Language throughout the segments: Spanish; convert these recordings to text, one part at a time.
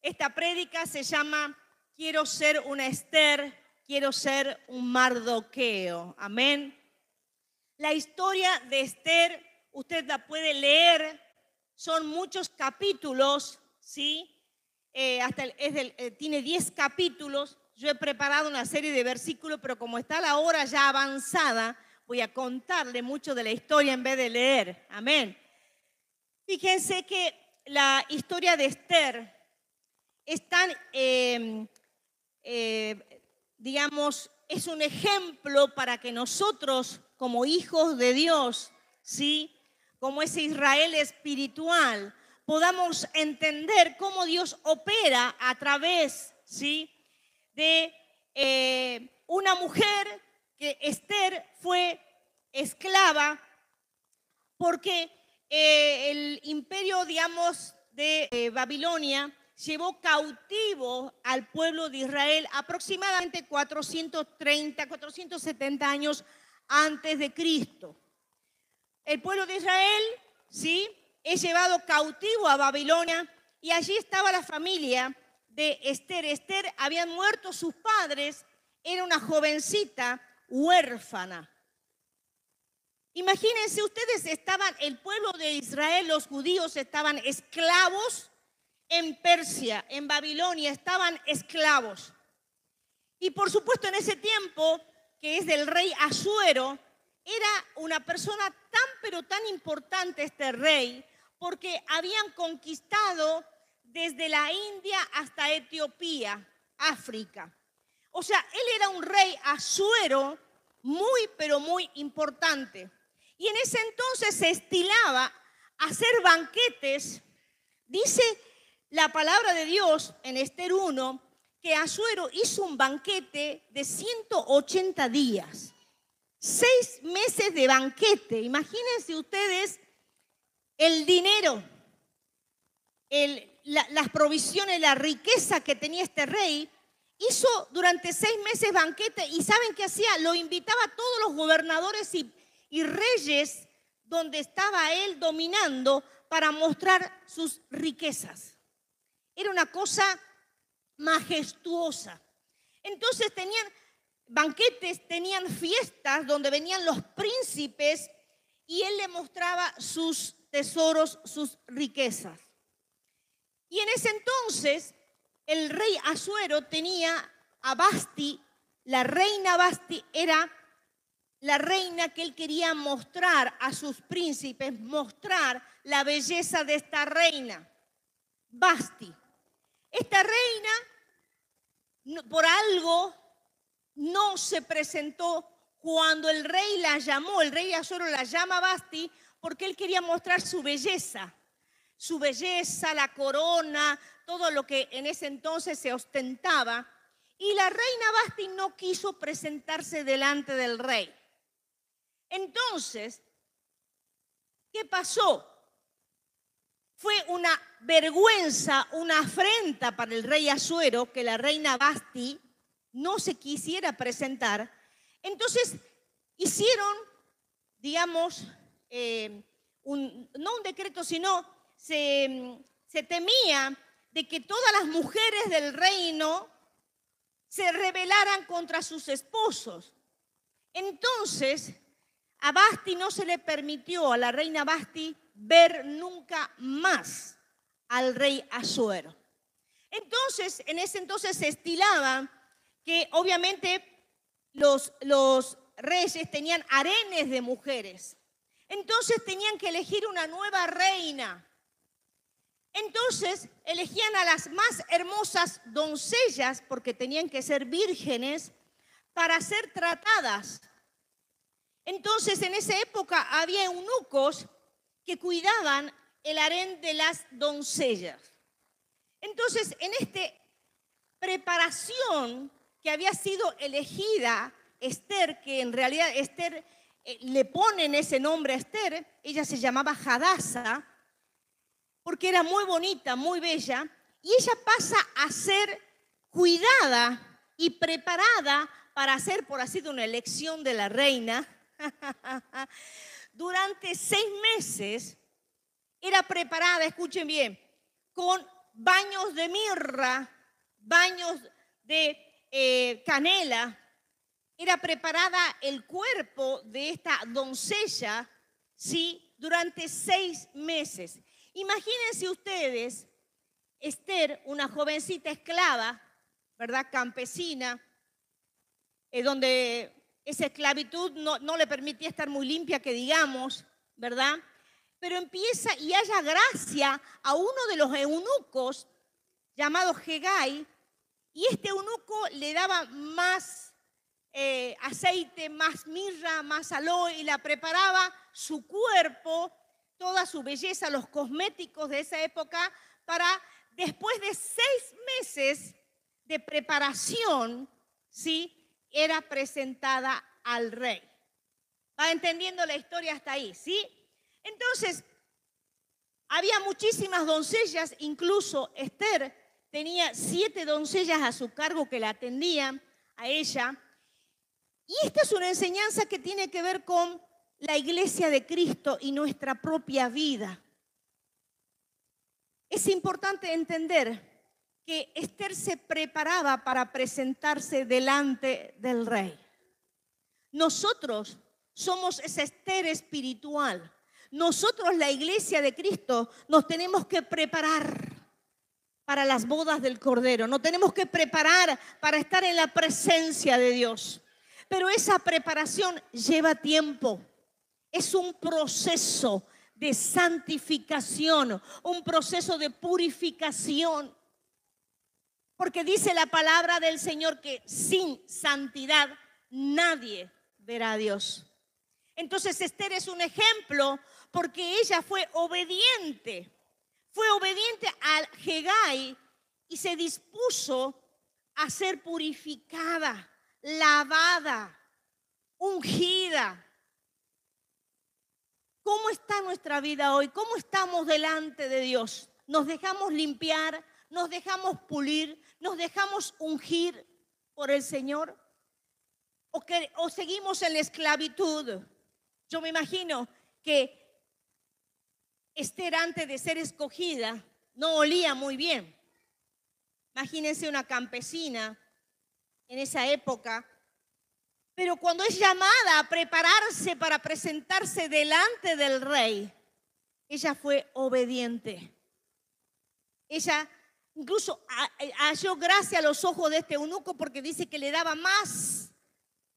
Esta prédica se llama Quiero ser una Esther, quiero ser un Mardoqueo. Amén. La historia de Esther, usted la puede leer, son muchos capítulos, ¿sí? Tiene 10 capítulos. Yo he preparado una serie de versículos, pero como está la hora ya avanzada, voy a contarle mucho de la historia en vez de leer. Amén. Fíjense que la historia de Esther es tan, digamos, es un ejemplo para que nosotros, como hijos de Dios, ¿sí?, como ese Israel espiritual, podamos entender cómo Dios opera a través, ¿sí?, de una mujer que Esther fue esclava porque el imperio, digamos, de Babilonia llevó cautivo al pueblo de Israel aproximadamente 430, 470 años antes de Cristo. El pueblo de Israel, ¿sí?, es llevado cautivo a Babilonia y allí estaba la familia de Esther. Esther, habían muerto sus padres, era una jovencita huérfana. Imagínense, el pueblo de Israel, los judíos estaban esclavos en Persia, en Babilonia, estaban esclavos. Y por supuesto en ese tiempo, que es del rey Asuero, era una persona tan pero tan importante este rey, porque habían conquistado desde la India hasta Etiopía, África. O sea, él era un rey Asuero muy pero muy importante. Y en ese entonces se estilaba hacer banquetes. Dice la palabra de Dios en Esther 1 que Asuero hizo un banquete de 180 días. 6 meses de banquete. Imagínense ustedes el dinero, las provisiones, la riqueza que tenía este rey. Hizo durante 6 meses banquete y ¿saben qué hacía? Lo invitaba a todos los gobernadores y reyes donde estaba él dominando para mostrar sus riquezas. Era una cosa majestuosa. Entonces tenían banquetes, tenían fiestas donde venían los príncipes y él le mostraba sus tesoros, sus riquezas. Y en ese entonces el rey Asuero tenía a Vasti. La reina Vasti era la reina que él quería mostrar a sus príncipes, mostrar la belleza de esta reina, Vasti. Esta reina, por algo, no se presentó cuando el rey la llamó. El rey Asuero la llama a Vasti porque él quería mostrar su belleza, la corona, todo lo que en ese entonces se ostentaba. Y la reina Vasti no quiso presentarse delante del rey. Entonces, ¿qué pasó? Fue una vergüenza, una afrenta para el rey Asuero que la reina Vasti no se quisiera presentar. Entonces hicieron, digamos, no un decreto, sino se temía de que todas las mujeres del reino se rebelaran contra sus esposos. Entonces, a Vasti no se le permitió, a la reina Vasti, ver nunca más al rey Asuero. Entonces, en ese entonces se estilaba que obviamente los reyes tenían harenes de mujeres. Entonces tenían que elegir una nueva reina. Entonces elegían a las más hermosas doncellas, porque tenían que ser vírgenes, para ser tratadas. Entonces en esa época había eunucos que cuidaban el harén de las doncellas. Entonces en esta preparación que había sido elegida Esther, que en realidad Esther le ponen ese nombre a Esther, ella se llamaba Hadasa, porque era muy bonita, muy bella, y ella pasa a ser cuidada y preparada para hacer, por así decirlo, una elección de la reina. Durante 6 meses era preparada, escuchen bien, con baños de mirra, baños de canela. Era preparada el cuerpo de esta doncella, ¿sí?, durante 6 meses. Imagínense ustedes, Esther, una jovencita esclava, ¿verdad?, campesina, donde esa esclavitud no le permitía estar muy limpia, que digamos, ¿verdad? Pero empieza y haya gracia a uno de los eunucos llamado Hegai, y este eunuco le daba más aceite, más mirra, más aloe, y la preparaba su cuerpo, toda su belleza, los cosméticos de esa época, para después de 6 meses de preparación, ¿sí?, era presentada al rey. ¿Va entendiendo la historia hasta ahí? ¿Sí? Entonces, había muchísimas doncellas, incluso Esther tenía 7 doncellas a su cargo que la atendían a ella. Y esta es una enseñanza que tiene que ver con la iglesia de Cristo y nuestra propia vida. Es importante entender que Esther se preparaba para presentarse delante del rey. Nosotros somos esa Esther espiritual. Nosotros, la iglesia de Cristo, nos tenemos que preparar para las bodas del Cordero. Nos tenemos que preparar para estar en la presencia de Dios. Pero esa preparación lleva tiempo. Es un proceso de santificación, un proceso de purificación. Porque dice la palabra del Señor que sin santidad nadie verá a Dios. Entonces Esther es un ejemplo porque ella fue obediente a Hegai y se dispuso a ser purificada, lavada, ungida. ¿Cómo está nuestra vida hoy? ¿Cómo estamos delante de Dios? ¿Nos dejamos limpiar? ¿Nos dejamos pulir? ¿Nos dejamos ungir por el Señor? ¿O seguimos en la esclavitud? Yo me imagino que Esther, antes de ser escogida, no olía muy bien. Imagínense una campesina en esa época. Pero cuando es llamada a prepararse para presentarse delante del rey, ella fue obediente. Ella incluso halló gracia a los ojos de este eunuco porque dice que le daba más,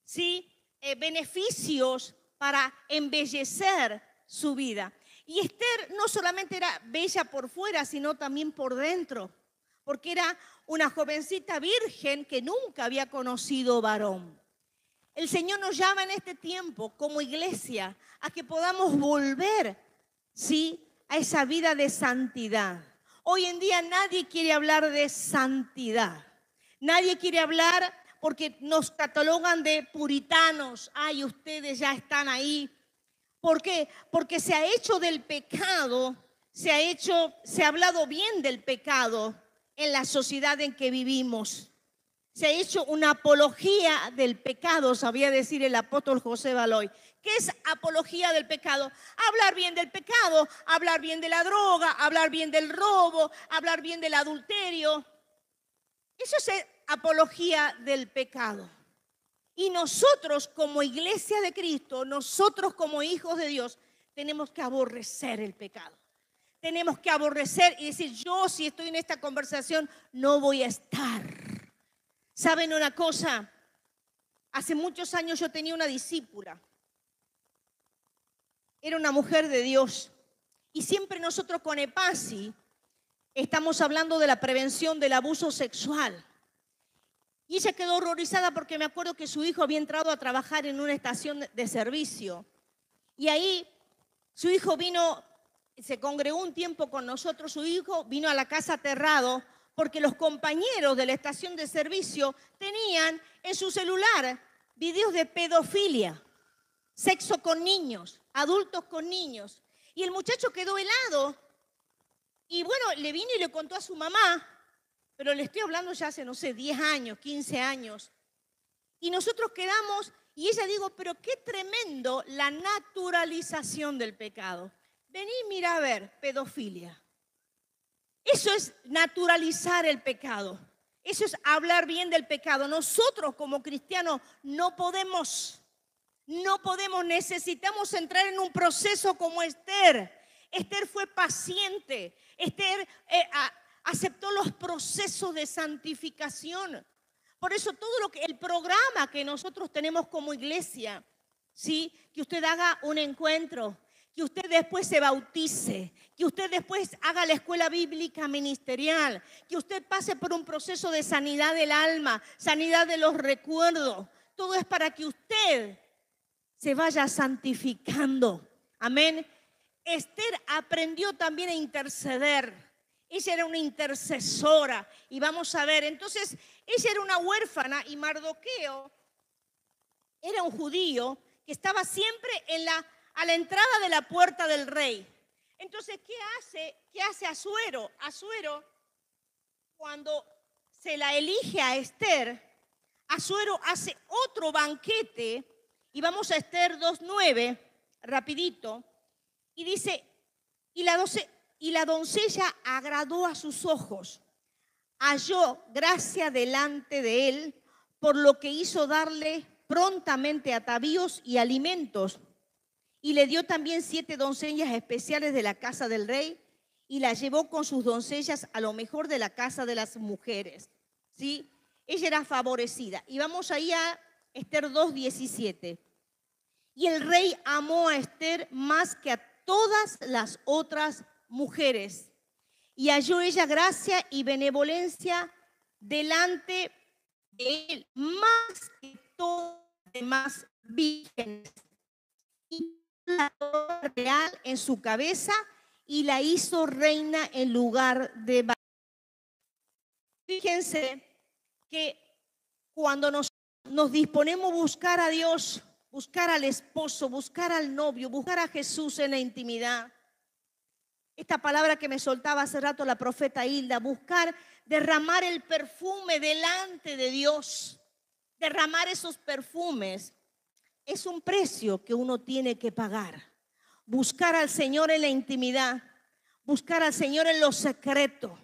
¿sí?, beneficios para embellecer su vida. Y Esther no solamente era bella por fuera, sino también por dentro, porque era una jovencita virgen que nunca había conocido varón. El Señor nos llama en este tiempo como iglesia a que podamos volver, ¿sí?, a esa vida de santidad. Hoy en día nadie quiere hablar de santidad. Nadie quiere hablar porque nos catalogan de puritanos. Ay, ustedes ya están ahí. ¿Por qué? Porque se ha hecho del pecado, se ha hablado bien del pecado en la sociedad en que vivimos. Se ha hecho una apología del pecado, sabía decir el apóstol José Baloy. ¿Qué es apología del pecado? Hablar bien del pecado, hablar bien de la droga, hablar bien del robo, hablar bien del adulterio. Eso es apología del pecado. Y nosotros como iglesia de Cristo, nosotros como hijos de Dios, tenemos que aborrecer el pecado. Tenemos que aborrecer y decir, yo si estoy en esta conversación no voy a estar. ¿Saben una cosa? Hace muchos años yo tenía una discípula. Era una mujer de Dios. Y siempre nosotros con EPASI estamos hablando de la prevención del abuso sexual. Y ella quedó horrorizada porque me acuerdo que su hijo había entrado a trabajar en una estación de servicio. Y ahí su hijo vino, se congregó un tiempo con nosotros, su hijo vino a la casa aterrado porque los compañeros de la estación de servicio tenían en su celular videos de pedofilia, sexo con niños, adultos con niños. Y el muchacho quedó helado y bueno, le vino y le contó a su mamá, pero le estoy hablando ya hace, no sé, 10 años, 15 años. Y nosotros quedamos, y ella dijo, pero qué tremendo la naturalización del pecado. Vení, mira a ver, pedofilia. Eso es naturalizar el pecado. Eso es hablar bien del pecado. Nosotros como cristianos no podemos, necesitamos entrar en un proceso como Esther. Esther fue paciente. Esther aceptó los procesos de santificación. Por eso el programa que nosotros tenemos como iglesia, ¿sí? Que usted haga un encuentro, que usted después se bautice, que usted después haga la escuela bíblica ministerial, que usted pase por un proceso de sanidad del alma, sanidad de los recuerdos. Todo es para que usted se vaya santificando. Amén. Esther aprendió también a interceder. Ella era una intercesora. Y vamos a ver, entonces, ella era una huérfana y Mardoqueo era un judío que estaba siempre a la entrada de la puerta del rey. Entonces, ¿qué hace Asuero? Asuero, cuando se la elige a Esther, Asuero hace otro banquete, y vamos a Esther 2:9, rapidito, y dice, y la doncella agradó a sus ojos, halló gracia delante de él, por lo que hizo darle prontamente atavíos y alimentos. Y le dio también 7 doncellas especiales de la casa del rey y la llevó con sus doncellas a lo mejor de la casa de las mujeres. ¿Sí? Ella era favorecida. Y vamos ahí a Esther 2:17. Y el rey amó a Esther más que a todas las otras mujeres. Y halló ella gracia y benevolencia delante de él, más que todas las demás vírgenes. Y la corona real en su cabeza y la hizo reina en lugar de Basti. Fíjense que cuando nos disponemos a buscar a Dios, buscar al esposo, buscar al novio, buscar a Jesús en la intimidad, esta palabra que me soltaba hace rato la profeta Hilda, buscar, derramar el perfume delante de Dios, derramar esos perfumes, es un precio que uno tiene que pagar. Buscar al Señor en la intimidad, buscar al Señor en lo secreto,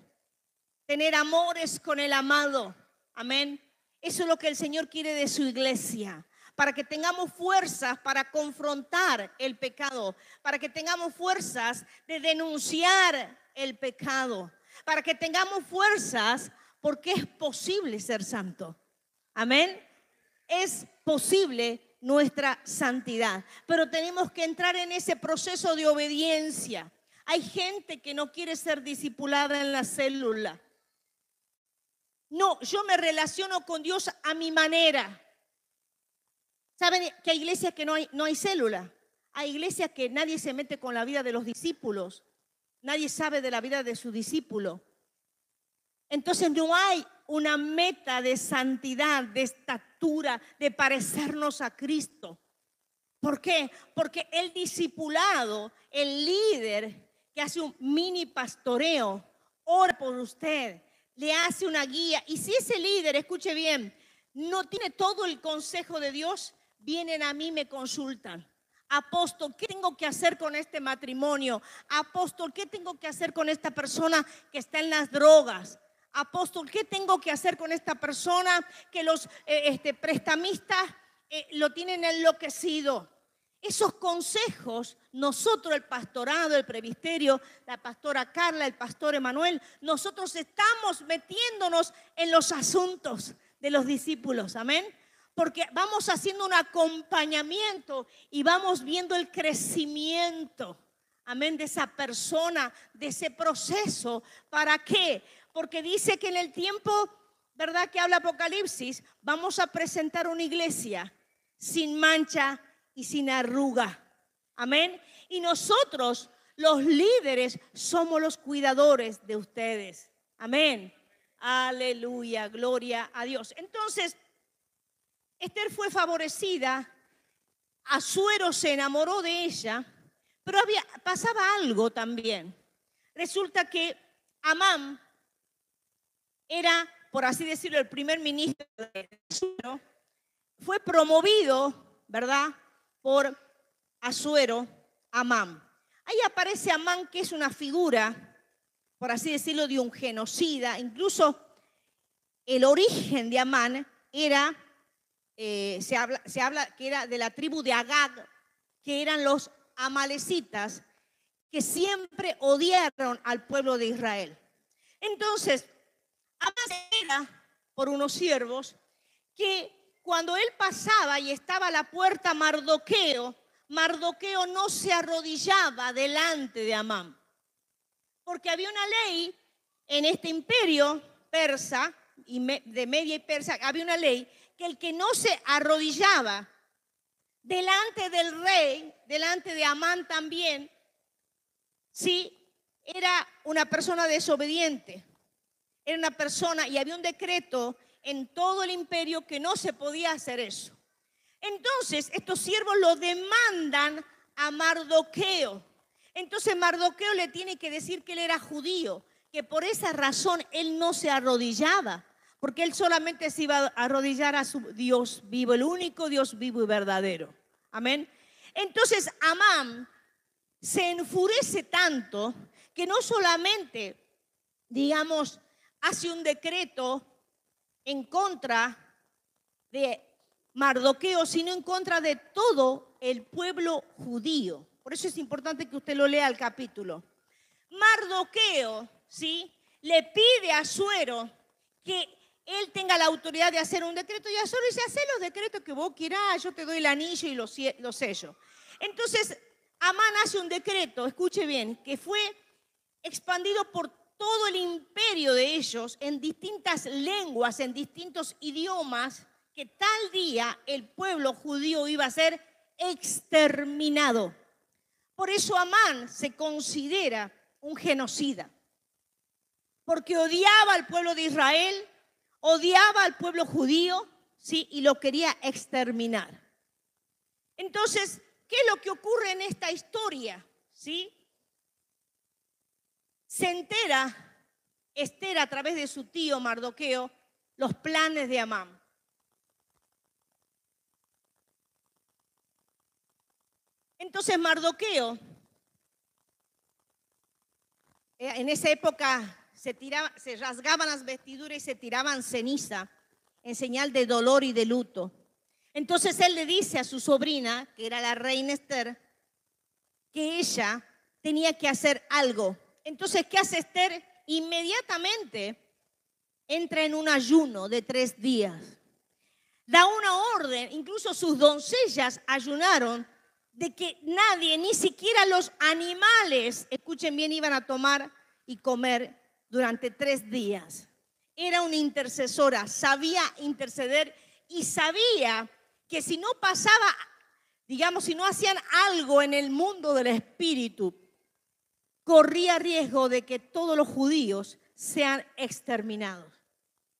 tener amores con el amado. Amén. Eso es lo que el Señor quiere de su iglesia, para que tengamos fuerzas para confrontar el pecado, para que tengamos fuerzas de denunciar el pecado, para que tengamos fuerzas porque es posible ser santo. Amén. Es posible nuestra santidad, pero tenemos que entrar en ese proceso de obediencia. Hay gente que no quiere ser discipulada en la célula. No, yo me relaciono con Dios a mi manera. ¿Saben que hay iglesias que no hay célula? Hay iglesias que nadie se mete con la vida de los discípulos. Nadie sabe de la vida de su discípulo. Entonces no hay una meta de santidad, de estatura, de parecernos a Cristo. ¿Por qué? Porque el discipulado, el líder que hace un mini pastoreo, ora por usted, le hace una guía. Y si ese líder, escuche bien, no tiene todo el consejo de Dios, vienen a mí, me consultan. Apóstol, ¿qué tengo que hacer con este matrimonio? Apóstol, ¿qué tengo que hacer con esta persona que está en las drogas? Apóstol, ¿qué tengo que hacer con esta persona que los prestamistas lo tienen enloquecido? Esos consejos, nosotros, el pastorado, el presbiterio, la pastora Carla, el pastor Emanuel, nosotros estamos metiéndonos en los asuntos de los discípulos, amén. Porque vamos haciendo un acompañamiento y vamos viendo el crecimiento, amén, de esa persona, de ese proceso. ¿Para qué? Porque dice que en el tiempo, ¿verdad?, que habla Apocalipsis, vamos a presentar una iglesia sin mancha y sin arruga. Amén. Y nosotros, los líderes, somos los cuidadores de ustedes. Amén. Aleluya, gloria a Dios. Entonces, Esther fue favorecida, Asuero se enamoró de ella, pero pasaba algo también. Resulta que Amán era, por así decirlo, el primer ministro de Asuero, fue promovido, ¿verdad?, por Asuero, Amán. Ahí aparece Amán, que es una figura por así decirlo, de un genocida. Incluso el origen de Amán era, se habla que era de la tribu de Agag, que eran los amalecitas, que siempre odiaron al pueblo de Israel. Entonces, Amán era por unos siervos que cuando él pasaba y estaba a la puerta Mardoqueo, Mardoqueo no se arrodillaba delante de Amán. Porque había una ley en este imperio persa, de Media y Persa, había una ley que el que no se arrodillaba delante del rey, delante de Amán también, sí, era una persona desobediente. Era una persona, y había un decreto en todo el imperio que no se podía hacer eso. Entonces, estos siervos lo demandan a Mardoqueo. Entonces, Mardoqueo le tiene que decir que él era judío, que por esa razón él no se arrodillaba, porque él solamente se iba a arrodillar a su Dios vivo, el único Dios vivo y verdadero. Amén. Entonces, Amán se enfurece tanto que no solamente, digamos, hace un decreto en contra de Mardoqueo, sino en contra de todo el pueblo judío. Por eso es importante que usted lo lea el capítulo. Mardoqueo, ¿sí?, le pide a Asuero que él tenga la autoridad de hacer un decreto, y Asuero dice: hacé los decretos que vos quieras, yo te doy el anillo y los sellos. Entonces, Amán hace un decreto, escuche bien, que fue expandido por todo el imperio de ellos en distintas lenguas, en distintos idiomas, que tal día el pueblo judío iba a ser exterminado. Por eso Amán se considera un genocida, porque odiaba al pueblo de Israel, odiaba al pueblo judío, ¿sí?, y lo quería exterminar. Entonces, ¿qué es lo que ocurre en esta historia? ¿Sí? Se entera Esther a través de su tío Mardoqueo los planes de Amán. Entonces Mardoqueo, en esa época se rasgaban las vestiduras y se tiraban ceniza en señal de dolor y de luto. Entonces él le dice a su sobrina, que era la reina Esther, que ella tenía que hacer algo. Entonces, ¿qué hace Esther? Inmediatamente entra en un ayuno de 3 días. Da una orden, incluso sus doncellas ayunaron, de que nadie, ni siquiera los animales, escuchen bien, iban a tomar y comer durante 3 días. Era una intercesora, sabía interceder y sabía que si no pasaba, digamos, si no hacían algo en el mundo del espíritu, corría riesgo de que todos los judíos sean exterminados.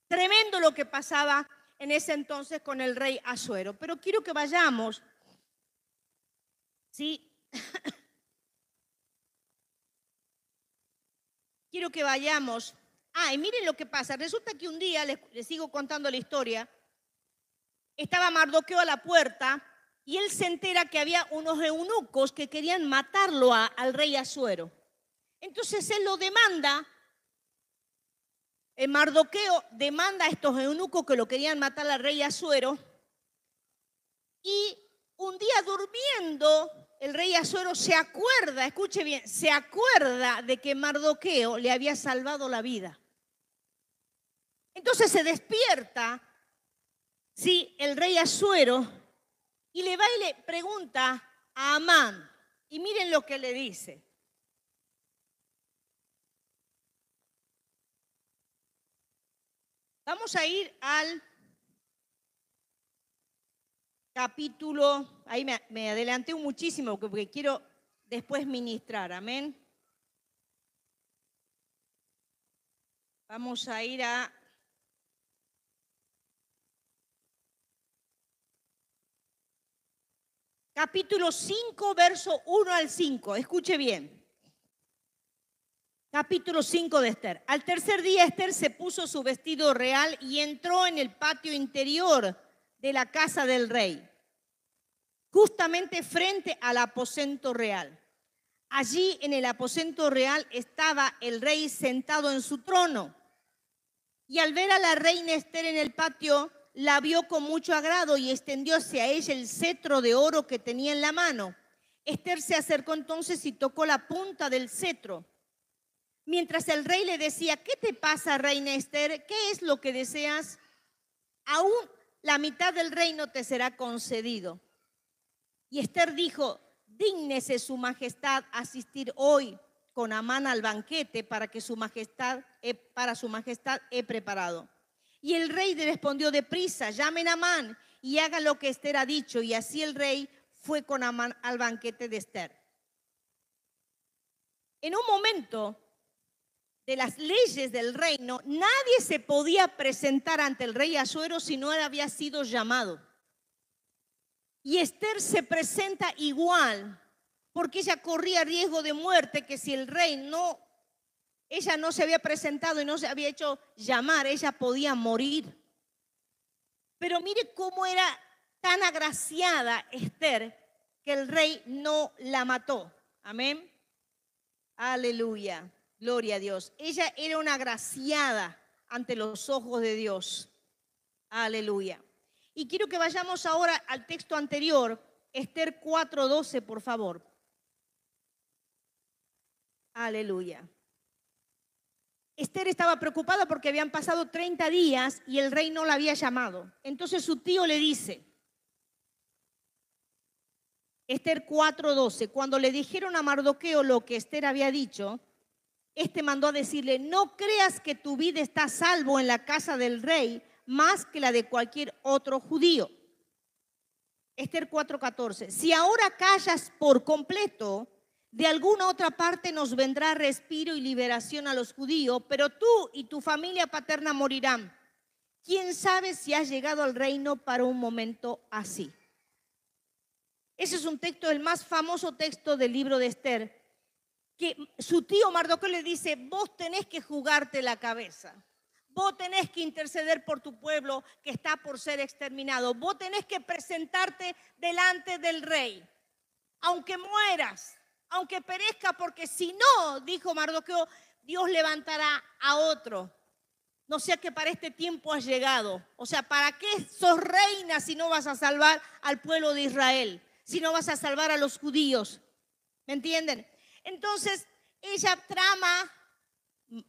Tremendo lo que pasaba en ese entonces con el rey Asuero. Pero quiero que vayamos, ¿sí? Quiero que vayamos. Y miren lo que pasa. Resulta que un día, les sigo contando la historia, estaba Mardoqueo a la puerta y él se entera que había unos eunucos que querían matarlo al rey Asuero. Entonces él lo demanda. Mardoqueo demanda a estos eunucos que lo querían matar al rey Asuero. Y un día durmiendo, el rey Asuero se acuerda, escuche bien, se acuerda de que Mardoqueo le había salvado la vida. Entonces se despierta, sí, el rey Asuero, y le va y le pregunta a Amán. Y miren lo que le dice. Vamos a ir al capítulo, ahí me adelanté muchísimo porque quiero después ministrar, amén. Vamos a ir a capítulo 5, verso 1 al 5, escuche bien. Capítulo 5 de Esther. Al tercer día Esther se puso su vestido real y entró en el patio interior de la casa del rey, justamente frente al aposento real. Allí en el aposento real estaba el rey sentado en su trono. Y al ver a la reina Esther en el patio, la vio con mucho agrado y extendió hacia ella el cetro de oro que tenía en la mano. Esther se acercó entonces y tocó la punta del cetro. Mientras el rey le decía, ¿qué te pasa, reina Esther? ¿Qué es lo que deseas? Aún la mitad del reino te será concedido. Y Esther dijo, dígnese su majestad asistir hoy con Amán al banquete para su majestad he preparado. Y el rey le respondió, deprisa, llamen a Amán y hagan lo que Esther ha dicho. Y así el rey fue con Amán al banquete de Esther. En un momento de las leyes del reino, nadie se podía presentar ante el rey Asuero si no había sido llamado. Y Esther se presenta igual, porque ella corría riesgo de muerte, que si el rey ella no se había presentado y no se había hecho llamar, ella podía morir. Pero mire cómo era tan agraciada Esther que el rey no la mató. Amén. Aleluya. Gloria a Dios. Ella era una agraciada ante los ojos de Dios. Aleluya. Y quiero que vayamos ahora al texto anterior, Esther 4:12, por favor. Aleluya. Esther estaba preocupada porque habían pasado 30 días y el rey no la había llamado. Entonces su tío le dice, Esther 4:12, cuando le dijeron a Mardoqueo lo que Esther había dicho, este mandó a decirle, no creas que tu vida está a salvo en la casa del rey más que la de cualquier otro judío. Esther 4:14, si ahora callas por completo, de alguna otra parte nos vendrá respiro y liberación a los judíos, pero tú y tu familia paterna morirán. ¿Quién sabe si has llegado al reino para un momento así? Ese es un texto, el más famoso texto del libro de Esther, que su tío Mardoqueo le dice, vos tenés que jugarte la cabeza. Vos tenés que interceder por tu pueblo que está por ser exterminado. Vos tenés que presentarte delante del rey, aunque mueras, aunque perezca, porque si no, dijo Mardoqueo, Dios levantará a otro. No sea que para este tiempo has llegado. O sea, ¿para qué sos reina si no vas a salvar al pueblo de Israel? Si no vas a salvar a los judíos. ¿Me entienden? Entonces, ella trama,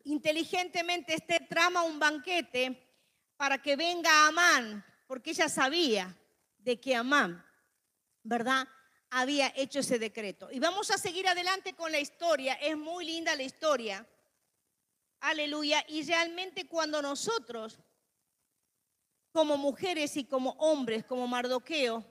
inteligentemente trama un banquete para que venga Amán, porque ella sabía de que Amán, ¿verdad?, había hecho ese decreto. Y vamos a seguir adelante con la historia. Es muy linda la historia. Aleluya. Y realmente cuando nosotros, como mujeres y como hombres, como Mardoqueo,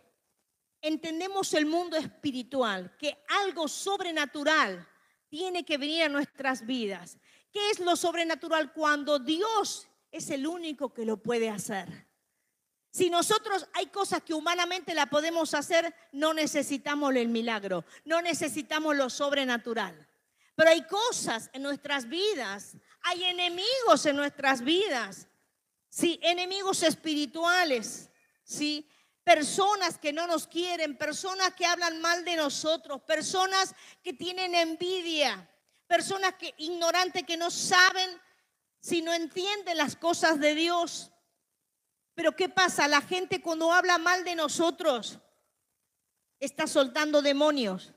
entendemos el mundo espiritual, que algo sobrenatural tiene que venir a nuestras vidas. ¿Qué es lo sobrenatural? Cuando Dios es el único que lo puede hacer. Si nosotros hay cosas que humanamente la podemos hacer, no necesitamos el milagro, no necesitamos lo sobrenatural. Pero hay cosas en nuestras vidas, hay enemigos en nuestras vidas, ¿sí? Enemigos espirituales, ¿sí? Personas que no nos quieren, personas que hablan mal de nosotros, personas que tienen envidia, personas ignorantes que no saben, si no entienden las cosas de Dios. Pero ¿qué pasa? La gente cuando habla mal de nosotros está soltando demonios.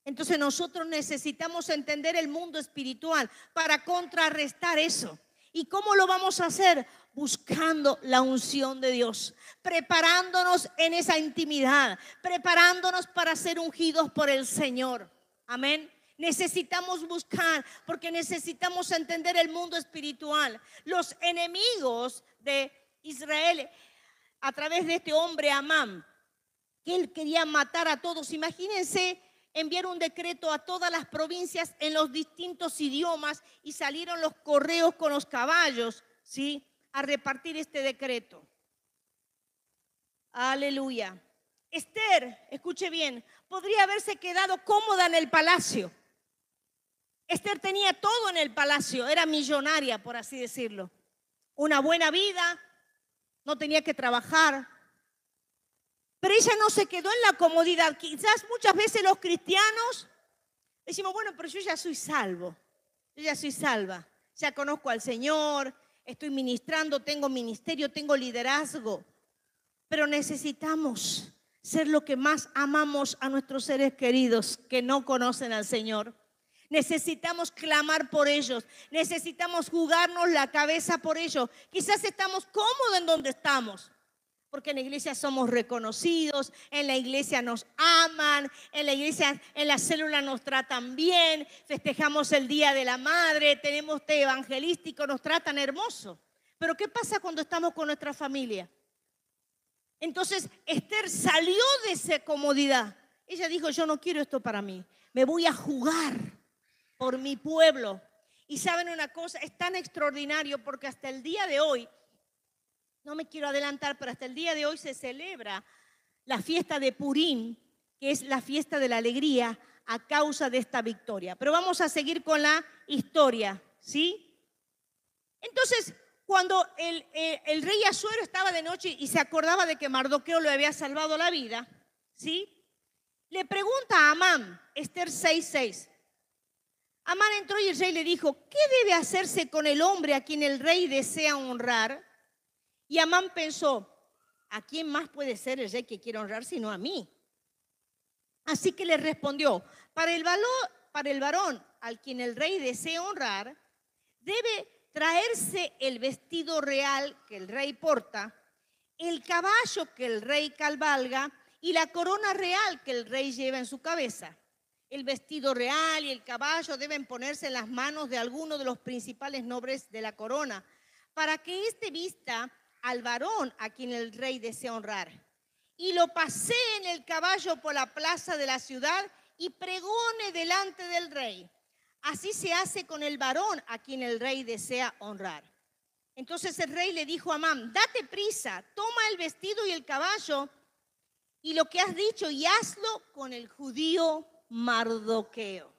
Entonces nosotros necesitamos entender el mundo espiritual para contrarrestar eso. ¿Y cómo lo vamos a hacer? Buscando la unción de Dios, preparándonos en esa intimidad, preparándonos para ser ungidos por el Señor. Amén. Necesitamos buscar porque necesitamos entender el mundo espiritual. Los enemigos de Israel, a través de este hombre Amán, que él quería matar a todos. Imagínense enviar un decreto a todas las provincias en los distintos idiomas y salieron los correos con los caballos, ¿sí?, a repartir este decreto. Aleluya. Esther, escuche bien, podría haberse quedado cómoda en el palacio. Esther tenía todo en el palacio, era millonaria, por así decirlo. Una buena vida, no tenía que trabajar. Pero ella no se quedó en la comodidad. Quizás muchas veces los cristianos Decimos, bueno, pero yo ya soy salvo, yo ya soy salva, ya conozco al Señor, estoy ministrando, tengo ministerio, tengo liderazgo, pero necesitamos ser lo que más amamos a nuestros seres queridos que no conocen al Señor. Necesitamos clamar por ellos, necesitamos jugarnos la cabeza por ellos. Quizás estamos cómodos en donde estamos, porque en la iglesia somos reconocidos, en la iglesia nos aman, en la iglesia, en la célula nos tratan bien, festejamos el Día de la Madre, tenemos té evangelístico, nos tratan hermoso. Pero ¿qué pasa cuando estamos con nuestra familia? Entonces Esther salió de esa comodidad. Ella dijo, yo no quiero esto para mí, me voy a jugar por mi pueblo. Y saben una cosa, es tan extraordinario porque hasta el día de hoy, no me quiero adelantar, pero hasta el día de hoy se celebra la fiesta de Purim, que es la fiesta de la alegría a causa de esta victoria. Pero vamos a seguir con la historia, ¿sí? Entonces, cuando el rey Asuero estaba de noche y se acordaba de que Mardoqueo le había salvado la vida, ¿sí? Le pregunta a Amán, Esther 6:6. Amán entró y el rey le dijo, ¿qué debe hacerse con el hombre a quien el rey desea honrar? Y Amán pensó, ¿a quién más puede ser el rey que quiere honrar sino a mí? Así que le respondió, para el varón al quien el rey desea honrar, debe traerse el vestido real que el rey porta, el caballo que el rey cabalga y la corona real que el rey lleva en su cabeza. El vestido real y el caballo deben ponerse en las manos de alguno de los principales nobles de la corona, para que éste vista al varón a quien el rey desea honrar, y lo pasee en el caballo por la plaza de la ciudad y pregone delante del rey. Así se hace con el varón a quien el rey desea honrar. Entonces el rey le dijo a Amán, date prisa, toma el vestido y el caballo y lo que has dicho y hazlo con el judío Mardoqueo,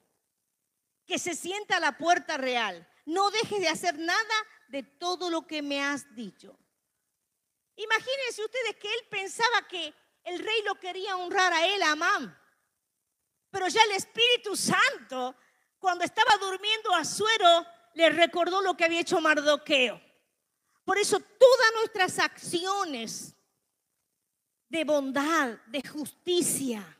que se sienta a la puerta real. No dejes de hacer nada de todo lo que me has dicho. Imagínense ustedes que él pensaba que el rey lo quería honrar a él, a Amán. Pero ya el Espíritu Santo, cuando estaba durmiendo Asuero, le recordó lo que había hecho Mardoqueo. Por eso todas nuestras acciones de bondad, de justicia,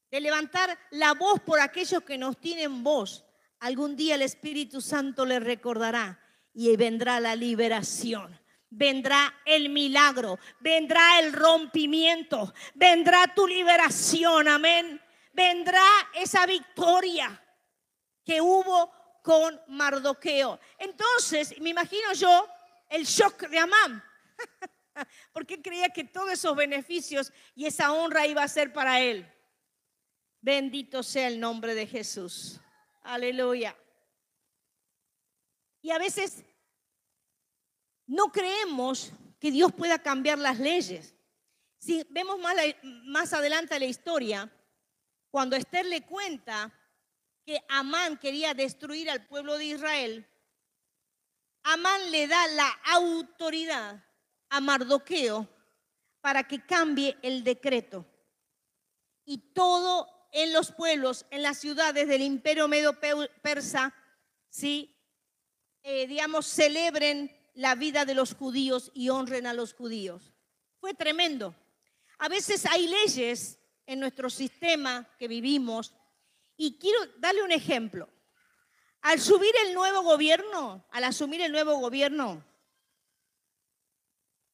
de levantar la voz por aquellos que nos tienen voz, algún día el Espíritu Santo le recordará y vendrá la liberación. Vendrá el milagro, vendrá el rompimiento, vendrá tu liberación, amén. Vendrá esa victoria que hubo con Mardoqueo. Entonces, me imagino yo el shock de Amán, porque creía que todos esos beneficios y esa honra iba a ser para él. Bendito sea el nombre de Jesús. Aleluya. Y a veces no creemos que Dios pueda cambiar las leyes. Si vemos más adelante la historia, cuando Esther le cuenta que Amán quería destruir al pueblo de Israel, Amán le da la autoridad a Mardoqueo para que cambie el decreto. Y todo en los pueblos, en las ciudades del imperio medo-persa, ¿sí? Celebren la vida de los judíos y honren a los judíos. Fue tremendo. A veces hay leyes en nuestro sistema que vivimos y quiero darle un ejemplo. Al asumir el nuevo gobierno,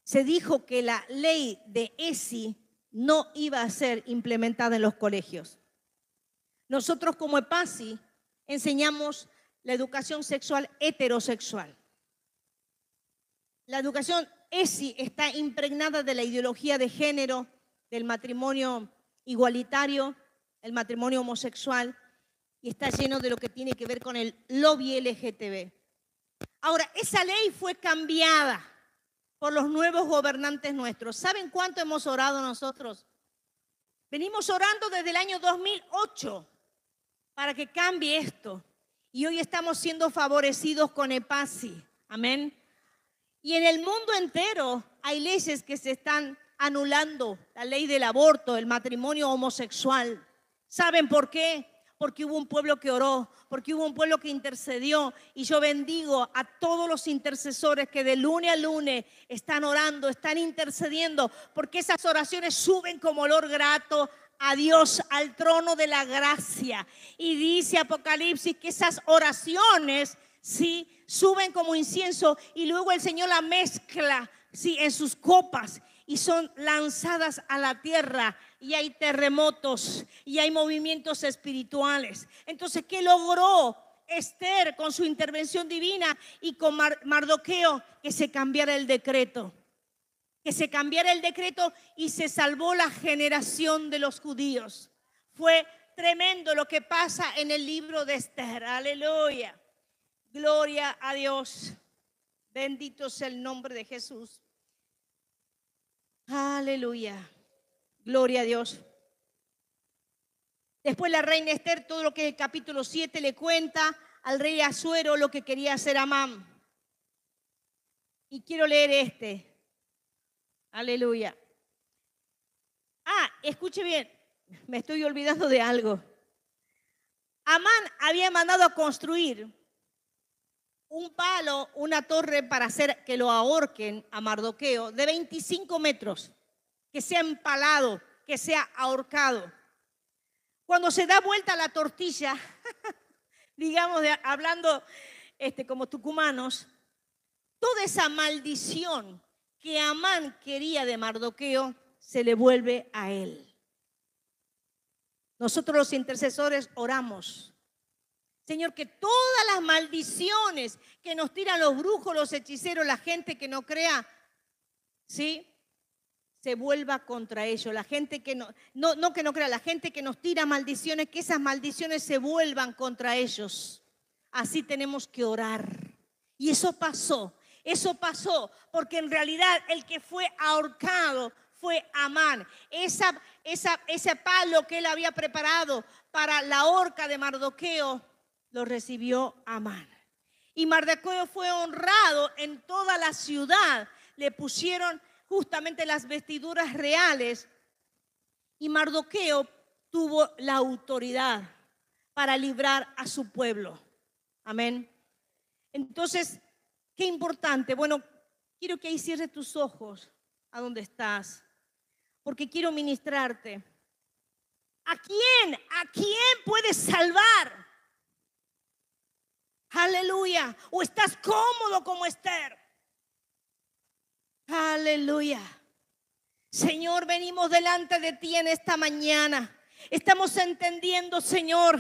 se dijo que la ley de ESI no iba a ser implementada en los colegios. Nosotros como EPASI enseñamos la educación sexual heterosexual. La educación ESI está impregnada de la ideología de género, del matrimonio igualitario, el matrimonio homosexual, y está lleno de lo que tiene que ver con el lobby LGTB. Ahora, esa ley fue cambiada por los nuevos gobernantes nuestros. ¿Saben cuánto hemos orado nosotros? Venimos orando desde el año 2008 para que cambie esto. Y hoy estamos siendo favorecidos con EPASI. Amén. Y en el mundo entero hay leyes que se están anulando. La ley del aborto, el matrimonio homosexual. ¿Saben por qué? Porque hubo un pueblo que oró, porque hubo un pueblo que intercedió. Y yo bendigo a todos los intercesores que de lunes a lunes están orando, están intercediendo, porque esas oraciones suben como olor grato a Dios, al trono de la gracia. Y dice Apocalipsis que esas oraciones, sí, suben como incienso y luego el Señor la mezcla, sí, en sus copas y son lanzadas a la tierra. Y hay terremotos y hay movimientos espirituales. Entonces, ¿qué logró Esther con su intervención divina y con Mardoqueo? Que se cambiara el decreto. Que se cambiara el decreto y se salvó la generación de los judíos. Fue tremendo lo que pasa en el libro de Esther. Aleluya. Gloria a Dios. Bendito sea el nombre de Jesús. Aleluya. Gloria a Dios. Después la reina Esther, todo lo que el capítulo 7 le cuenta al rey Asuero lo que quería hacer Amán. Y quiero leer Aleluya. Escuche bien, me estoy olvidando de algo. Amán había mandado a construir un palo, una torre para hacer que lo ahorquen a Mardoqueo de 25 metros. Que sea empalado, que sea ahorcado. Cuando se da vuelta la tortilla, digamos, hablando como tucumanos, toda esa maldición que Amán quería de Mardoqueo se le vuelve a él. Nosotros los intercesores oramos. Señor, que todas las maldiciones que nos tiran los brujos, los hechiceros, la gente que no crea, ¿sí?, se vuelva contra ellos. La gente que no crea, la gente que nos tira maldiciones, que esas maldiciones se vuelvan contra ellos. Así tenemos que orar. Y eso pasó, porque en realidad el que fue ahorcado fue Amán. Ese palo que él había preparado para la horca de Mardoqueo, lo recibió Amán. Y Mardoqueo fue honrado en toda la ciudad. Le pusieron justamente las vestiduras reales y Mardoqueo tuvo la autoridad para librar a su pueblo. Amén. Entonces, qué importante. Bueno, quiero que ahí cierres tus ojos a donde estás, porque quiero ministrarte. ¿A quién puedes salvar? Aleluya. ¿O estás cómodo como Esther? Aleluya. Señor, venimos delante de ti en esta mañana. Estamos entendiendo, Señor,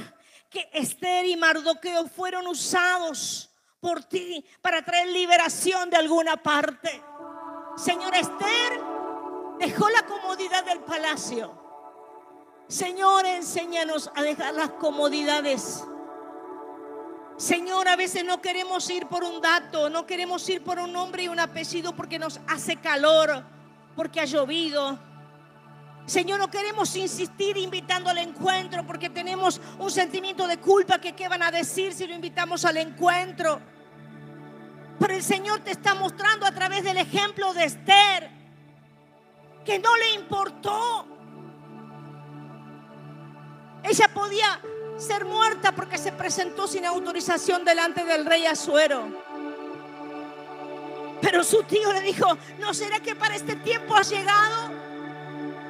que Esther y Mardoqueo fueron usados por ti para traer liberación de alguna parte. Señor, Esther dejó la comodidad del palacio. Señor, enséñanos a dejar las comodidades. Señor, a veces no queremos ir por un dato, no queremos ir por un nombre y un apellido porque nos hace calor, porque ha llovido. Señor, no queremos insistir invitando al encuentro porque tenemos un sentimiento de culpa que qué van a decir si lo invitamos al encuentro. Pero el Señor te está mostrando a través del ejemplo de Esther que no le importó. Ella podía ser muerta porque se presentó sin autorización delante del rey Asuero. Pero su tío le dijo: ¿no será que para este tiempo has llegado?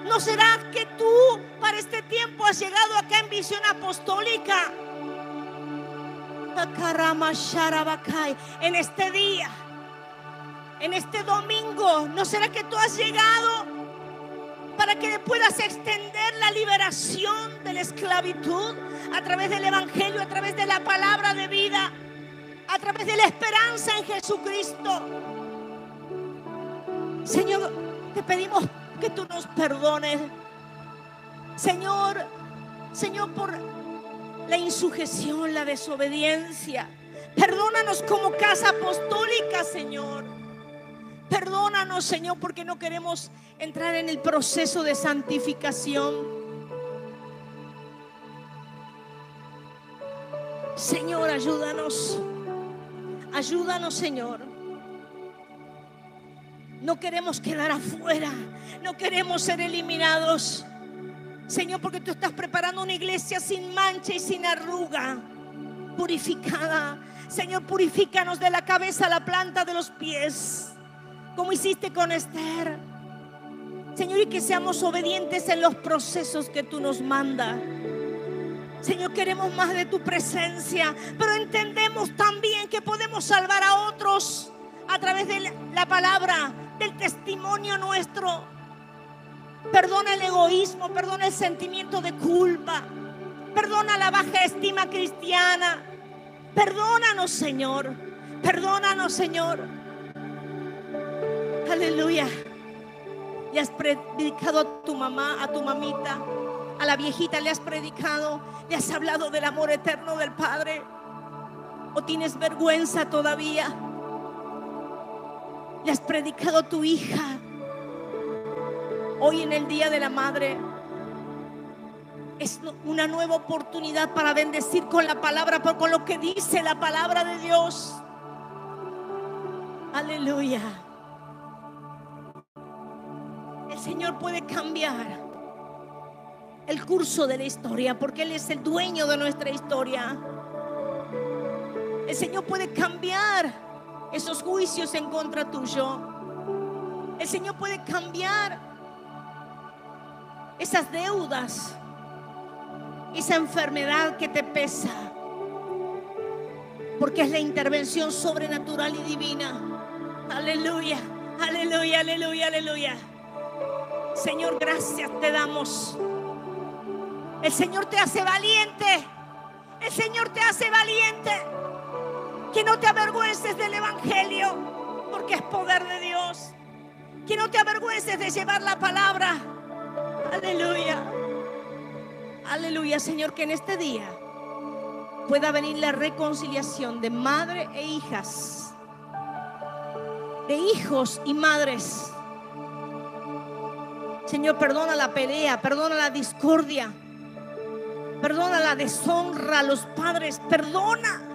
¿No será que tú para este tiempo has llegado acá en Visión Apostólica? En este día, en este domingo, ¿no será que tú has llegado para que puedas extender la liberación de la esclavitud a través del evangelio, a través de la palabra de vida, a través de la esperanza en Jesucristo? Señor, te pedimos que tú nos perdones, Señor, por la insujeción, la desobediencia. Perdónanos como casa apostólica, Señor. Perdónanos, Señor, porque no queremos entrar en el proceso de santificación. Señor, ayúdanos. Ayúdanos, Señor. No queremos quedar afuera. No queremos ser eliminados. Señor, porque tú estás preparando una iglesia sin mancha y sin arruga, purificada. Señor, purifícanos de la cabeza a la planta de los pies, como hiciste con Esther. Señor, y que seamos obedientes en los procesos que tú nos mandas. Señor, queremos más de tu presencia, pero entendemos también que podemos salvar a otros a través de la palabra, del testimonio nuestro. Perdona el egoísmo, perdona el sentimiento de culpa, perdona la baja estima cristiana. Perdónanos, Señor. Perdónanos, Señor. Aleluya. Le has predicado a tu mamá, a tu mamita, a la viejita le has predicado, le has hablado del amor eterno del Padre. ¿O tienes vergüenza todavía? Le has predicado a tu hija. Hoy en el Día de la Madre es una nueva oportunidad para bendecir con la palabra, con lo que dice la palabra de Dios. Aleluya. El Señor puede cambiar el curso de la historia, porque Él es el dueño de nuestra historia. El Señor puede cambiar esos juicios en contra tuyo. El Señor puede cambiar esas deudas, esa enfermedad que te pesa, porque es la intervención sobrenatural y divina. Aleluya, aleluya, aleluya, aleluya. Señor, gracias te damos. El Señor te hace valiente. El Señor te hace valiente. Que no te avergüences del evangelio, porque es poder de Dios. Que no te avergüences de llevar la palabra. Aleluya. Aleluya, Señor, que en este día pueda venir la reconciliación de madre e hijas, de hijos y madres. Señor, perdona la pelea, perdona la discordia, perdona la deshonra a los padres, perdona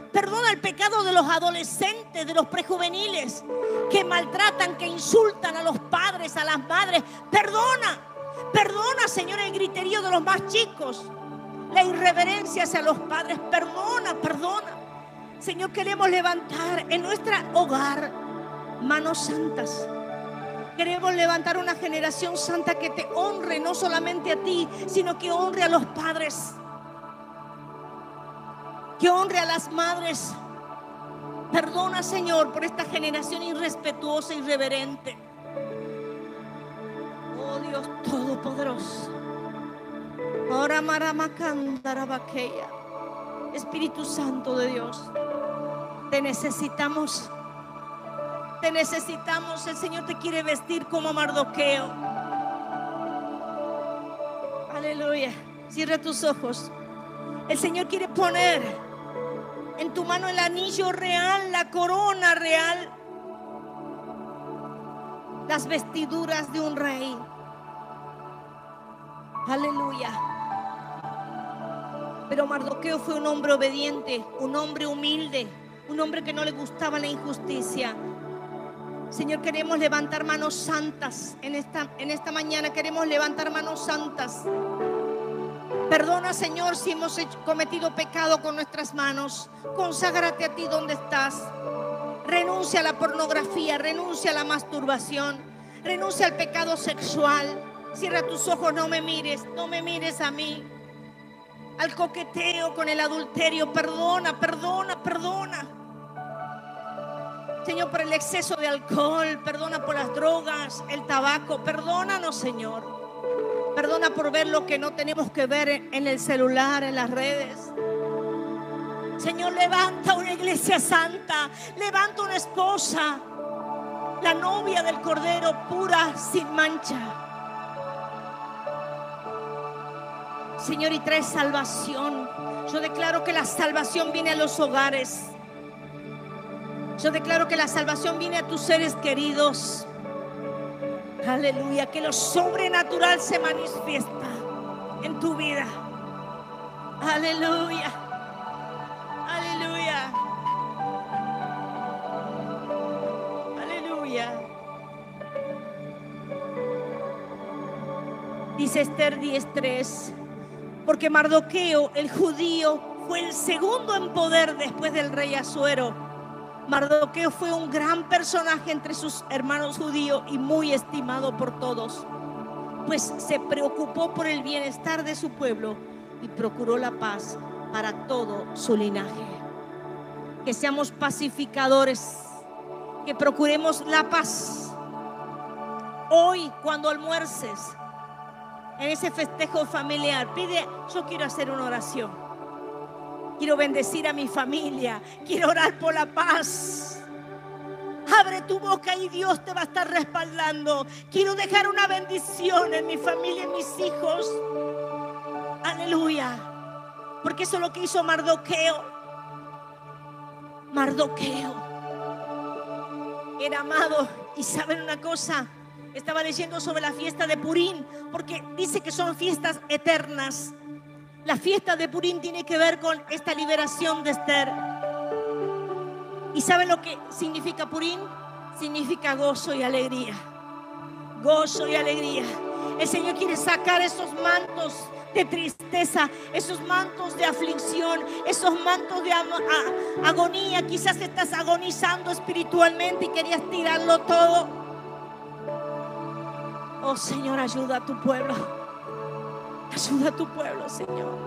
el pecado de los adolescentes, de los prejuveniles que maltratan, que insultan a los padres, a las madres. Perdona, Señor, el griterío de los más chicos, la irreverencia hacia los padres. Perdona. Señor, queremos levantar en nuestro hogar manos santas. Queremos levantar una generación santa que te honre, no solamente a ti, sino que honre a los padres, que honre a las madres. Perdona, Señor, por esta generación irrespetuosa y irreverente. Oh Dios Todopoderoso. Ahora Maramacandarabaqueya. Espíritu Santo de Dios, te necesitamos. Te necesitamos. El Señor te quiere vestir como Mardoqueo. Aleluya. Cierra tus ojos. El Señor quiere poner en tu mano el anillo real, la corona real, las vestiduras de un rey. Aleluya. Pero Mardoqueo fue un hombre obediente, un hombre humilde, un hombre que no le gustaba la injusticia. Señor, queremos levantar manos santas en esta mañana. Queremos levantar manos santas. Perdona, Señor, si hemos cometido pecado con nuestras manos. Conságrate a ti donde estás. Renuncia a la pornografía, renuncia a la masturbación, renuncia al pecado sexual. Cierra tus ojos, no me mires a mí. Al coqueteo con el adulterio. Perdona. Señor, por el exceso de alcohol, perdona por las drogas, el tabaco. Perdónanos, Señor. Perdona por ver lo que no tenemos que ver en el celular, en las redes. Señor, levanta una iglesia santa, levanta una esposa, la novia del Cordero, pura, sin mancha. Señor, y trae salvación. Yo declaro que la salvación viene a los hogares. Yo declaro que la salvación viene a tus seres queridos. Aleluya, que lo sobrenatural se manifiesta en tu vida. Aleluya, aleluya, aleluya. Dice Esther 10:3, porque Mardoqueo, el judío, fue el segundo en poder después del rey Asuero. Mardoqueo fue un gran personaje entre sus hermanos judíos y muy estimado por todos, pues se preocupó por el bienestar de su pueblo y procuró la paz para todo su linaje. Que seamos pacificadores, que procuremos la paz. Hoy, cuando almuerces, en ese festejo familiar, pide: yo quiero hacer una oración, quiero bendecir a mi familia, quiero orar por la paz. Abre tu boca y Dios te va a estar respaldando. Quiero dejar una bendición en mi familia, en mis hijos. Aleluya. Porque eso es lo que hizo Mardoqueo. Mardoqueo era amado. Y saben una cosa, estaba leyendo sobre la fiesta de Purim, porque dice que son fiestas eternas. La fiesta de Purim tiene que ver con esta liberación de Esther. ¿Y saben lo que significa Purim? Significa gozo y alegría. Gozo y alegría. El Señor quiere sacar esos mantos de tristeza, esos mantos de aflicción, esos mantos de agonía. Quizás estás agonizando espiritualmente y querías tirarlo todo. Oh Señor, ayuda a tu pueblo. Ayuda a tu pueblo, Señor.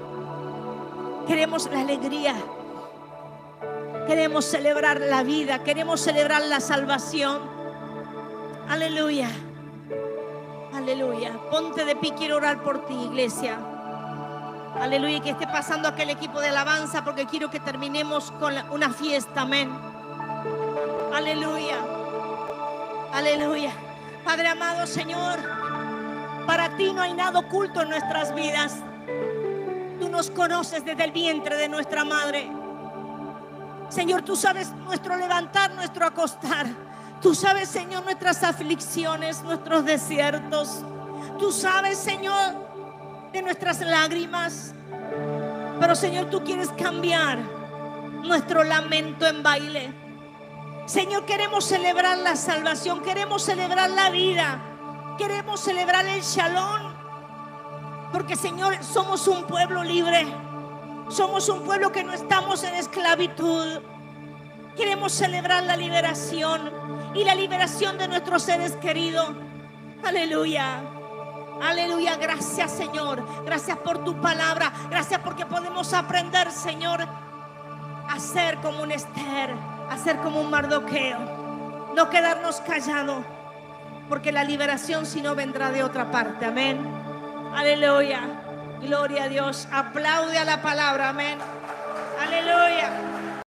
Queremos la alegría. Queremos celebrar la vida. Queremos celebrar la salvación. Aleluya. Aleluya. Ponte de pie, quiero orar por ti, iglesia. Aleluya. Que esté pasando aquel equipo de alabanza, porque quiero que terminemos con una fiesta. Amén. Aleluya. Aleluya. Padre amado, Señor, para ti no hay nada oculto en nuestras vidas. Tú nos conoces desde el vientre de nuestra madre. Señor, tú sabes nuestro levantar, nuestro acostar. Tú sabes, Señor, nuestras aflicciones, nuestros desiertos. Tú sabes, Señor, de nuestras lágrimas. Pero, Señor, tú quieres cambiar nuestro lamento en baile. Señor, queremos celebrar la salvación, queremos celebrar la vida, queremos celebrar el shalom. Porque, Señor, somos un pueblo libre. Somos un pueblo que no estamos en esclavitud. Queremos celebrar la liberación y la liberación de nuestros seres queridos. Aleluya. Aleluya. Gracias, Señor. Gracias por tu palabra. Gracias porque podemos aprender, Señor, a ser como un Esther, a ser como un Mardoqueo. No quedarnos callados, porque la liberación si no vendrá de otra parte. Amén. Aleluya. Gloria a Dios. Aplaude a la palabra. Amén. Aleluya.